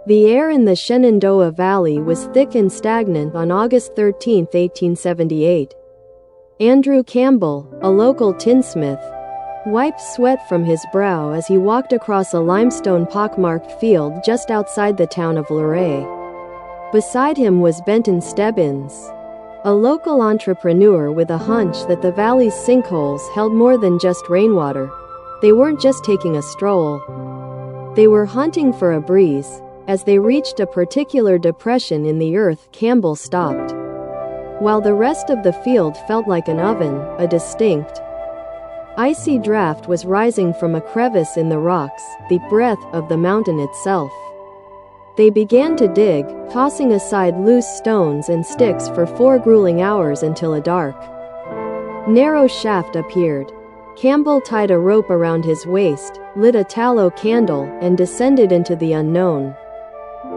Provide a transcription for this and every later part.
The air in the Shenandoah Valley was thick and stagnant on August 13, 1878. Andrew Campbell, a local tinsmith, wiped sweat from his brow as he walked across a limestone-pockmarked field just outside the town of Luray. Beside him was Benton Stebbins, a local entrepreneur with a hunch that the valley's sinkholes held more than just rainwater. They weren't just taking a stroll. They were hunting for a breeze. As they reached a particular depression in the earth, Campbell stopped. While the rest of the field felt like an oven, a distinct, icy draft was rising from a crevice in the rocks, the breath of the mountain itself. They began to dig, tossing aside loose stones and sticks for 4 grueling hours until a dark, narrow shaft appeared. Campbell tied a rope around his waist, lit a tallow candle, and descended into the unknown.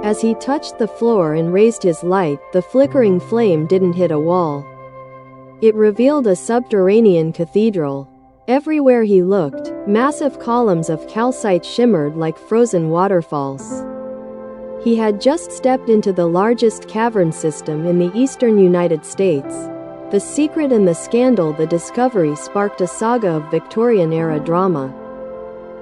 As he touched the floor and raised his light, the flickering flame didn't hit a wall. It revealed a subterranean cathedral. Everywhere he looked, massive columns of calcite shimmered like frozen waterfalls. He had just stepped into the largest cavern system in the Eastern United States. The Secret and the Scandal. The discovery sparked a saga of Victorian-era drama.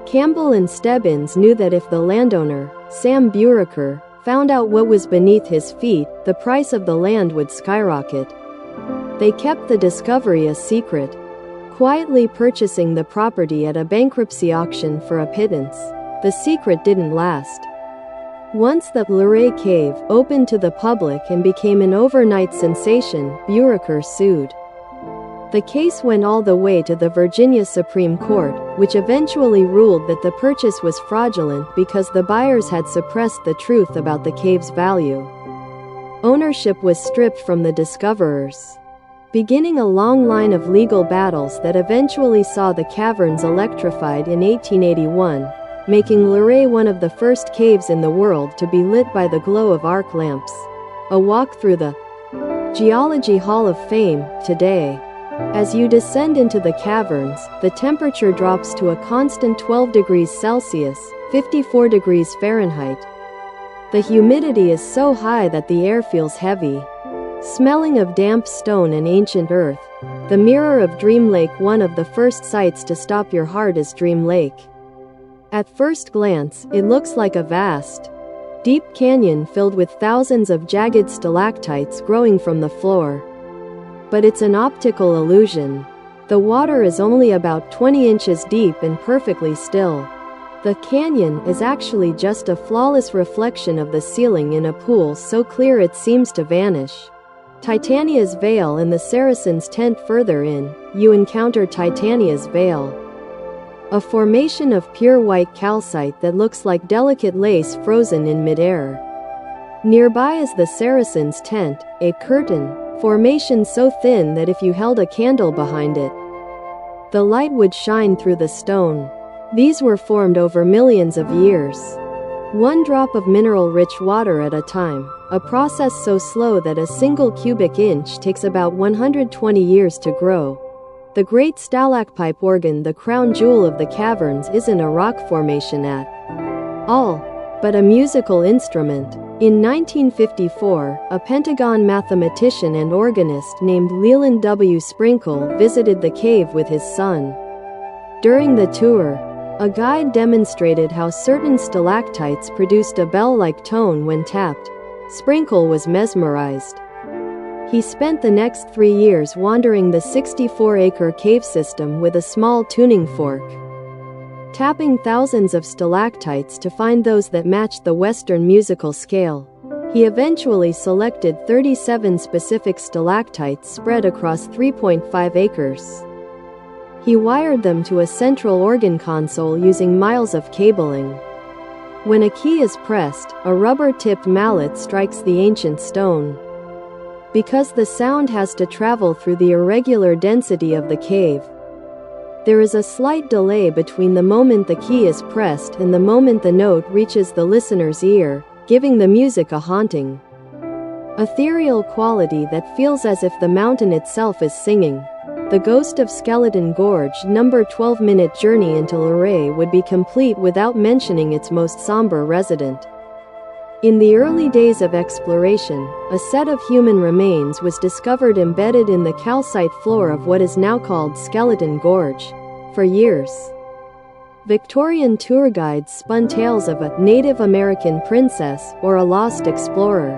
Campbell and Stebbins knew that if the landowner, Sam Buraker, found out what was beneath his feet, the price of the land would skyrocket. They kept the discovery a secret, quietly purchasing the property at a bankruptcy auction for a pittance. The secret didn't last. Once the Luray Cave opened to the public and became an overnight sensation, Buraker sued. The case went all the way to the Virginia Supreme Court, which eventually ruled that the purchase was fraudulent because the buyers had suppressed the truth about the cave's value. Ownership was stripped from the discoverers, beginning a long line of legal battles that eventually saw the caverns electrified in 1881, making Luray one of the first caves in the world to be lit by the glow of arc lamps. A walk through the Geology Hall of Fame. Today, as you descend into the caverns, the temperature drops to a constant 12 degrees Celsius, 54 degrees Fahrenheit. The humidity is so high that the air feels heavy, smelling of damp stone and ancient earth. The Mirror of Dream LakeOne. One of the first sights to stop your heart is Dream Lake. At first glance, it looks like a vast, deep canyon filled with thousands of jagged stalactites growing from the floor. But it's an optical illusion. The water is only about 20 inches deep and perfectly still. The canyon is actually just a flawless reflection of the ceiling in a pool so clear it seems to vanish. Titania's Veil. In the Saracen's Tent further in, you encounter Titania's Veil, a formation of pure white calcite that looks like delicate lace frozen in midair. Nearby is the Saracen's Tent, a curtain formation so thin that if you held a candle behind it, the light would shine through the stone. These were formed over millions of years, 1 drop of mineral-rich water at a time, a process so slow that a single cubic inch takes about 120 years to grow. The Great Stalacpipe Organ, the crown jewel of the caverns, isn't a rock formation at all, but a musical instrument. In 1954, a Pentagon mathematician and organist named Leland W. Sprinkle visited the cave with his son. During the tour, a guide demonstrated how certain stalactites produced a bell-like tone when tapped. Sprinkle was mesmerized. He spent the next 3 years wandering the 64-acre cave system with a small tuning fork, tapping thousands of stalactites to find those that matched the Western musical scale. He eventually selected 37 specific stalactites spread across 3.5 acres. He wired them to a central organ console using miles of cabling. When a key is pressed, a rubber-tipped mallet strikes the ancient stone. Because the sound has to travel through the irregular density of the cave, there is a slight delay between the moment the key is pressed and the moment the note reaches the listener's ear, giving the music a haunting, ethereal quality that feels as if the mountain itself is singing. The Ghost of Skeleton Gorge.No. 12-minute journey into Luray would be complete without mentioning its most somber resident. In the early days of exploration, a set of human remains was discovered embedded in the calcite floor of what is now called Skeleton Gorge. For years, Victorian tour guides spun tales of a Native American princess or a lost explorer.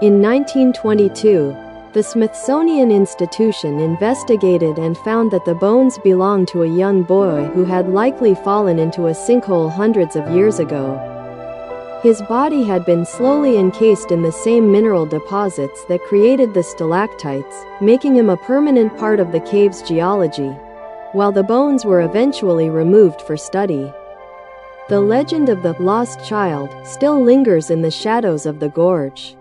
In 1922, the Smithsonian Institution investigated and found that the bones belonged to a young boy who had likely fallen into a sinkhole hundreds of years ago. His body had been slowly encased in the same mineral deposits that created the stalactites, making him a permanent part of the cave's geology, while the bones were eventually removed for study. The legend of the lost child still lingers in the shadows of the gorge,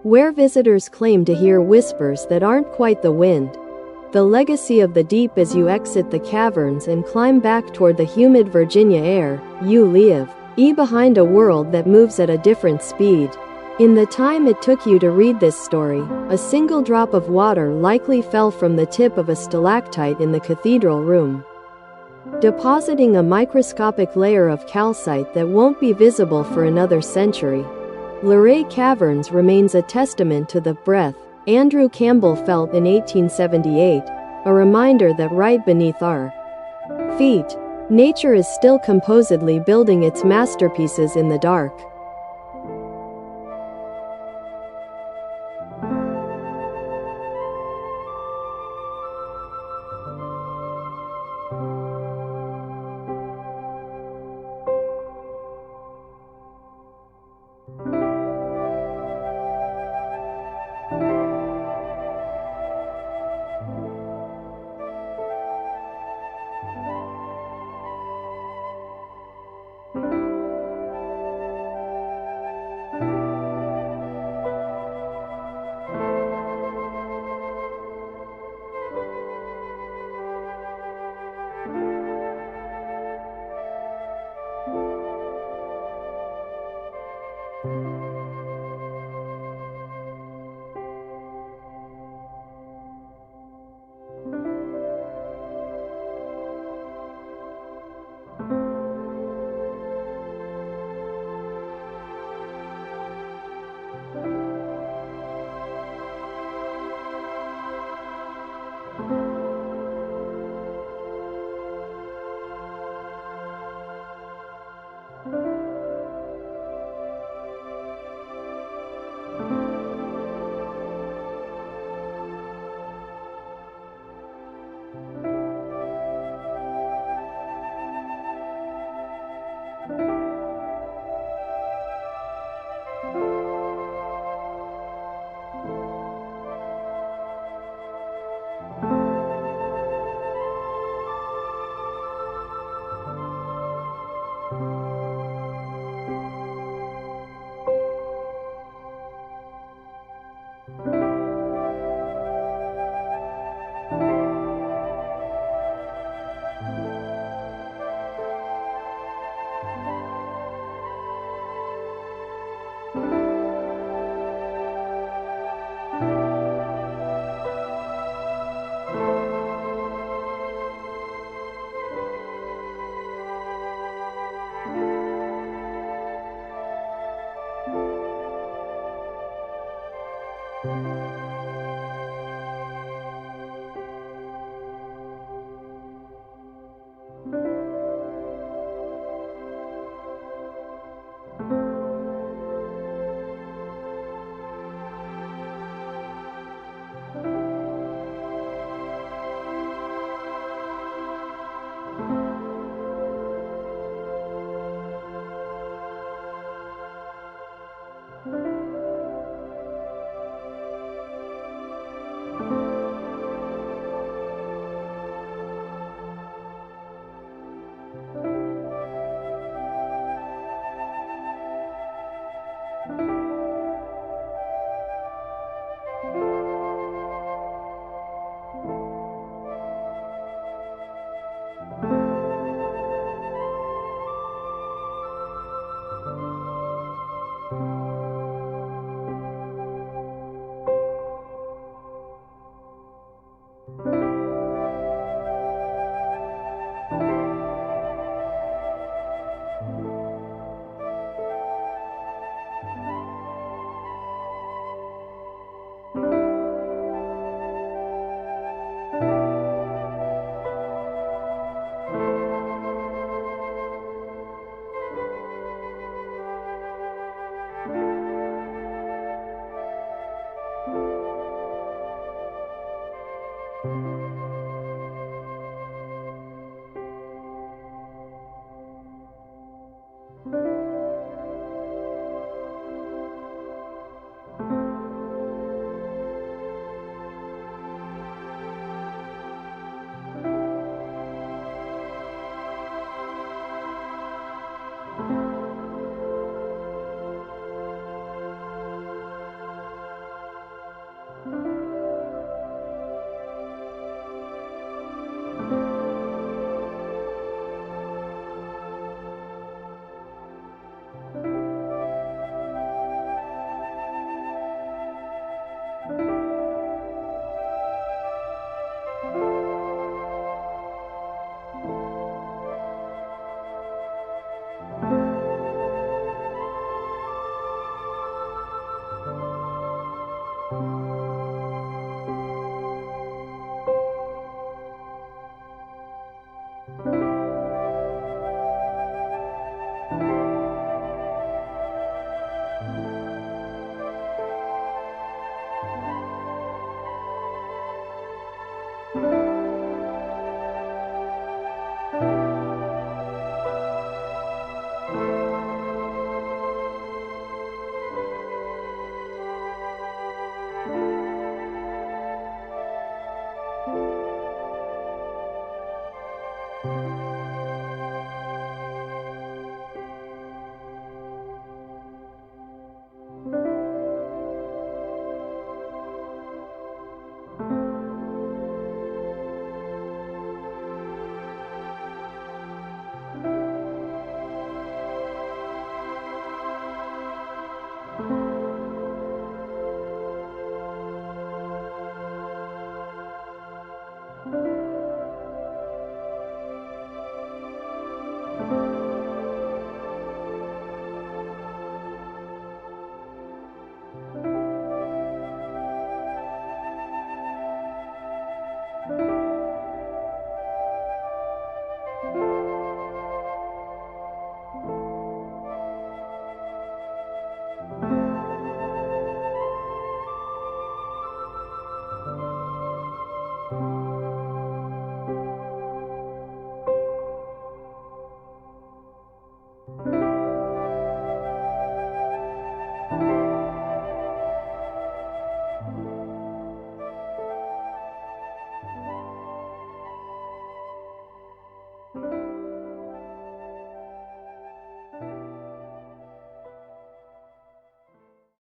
where visitors claim to hear whispers that aren't quite the wind. The legacy of the deep. As you exit the caverns and climb back toward the humid Virginia air, you leave behind a world that moves at a different speed. In the time it took you to read this story, a single drop of water likely fell from the tip of a stalactite in the cathedral room, depositing a microscopic layer of calcite that won't be visible for another century. Luray Caverns remains a testament to the breath Andrew Campbell felt in 1878, a reminder that right beneath our feet, nature is still composedly building its masterpieces in the dark.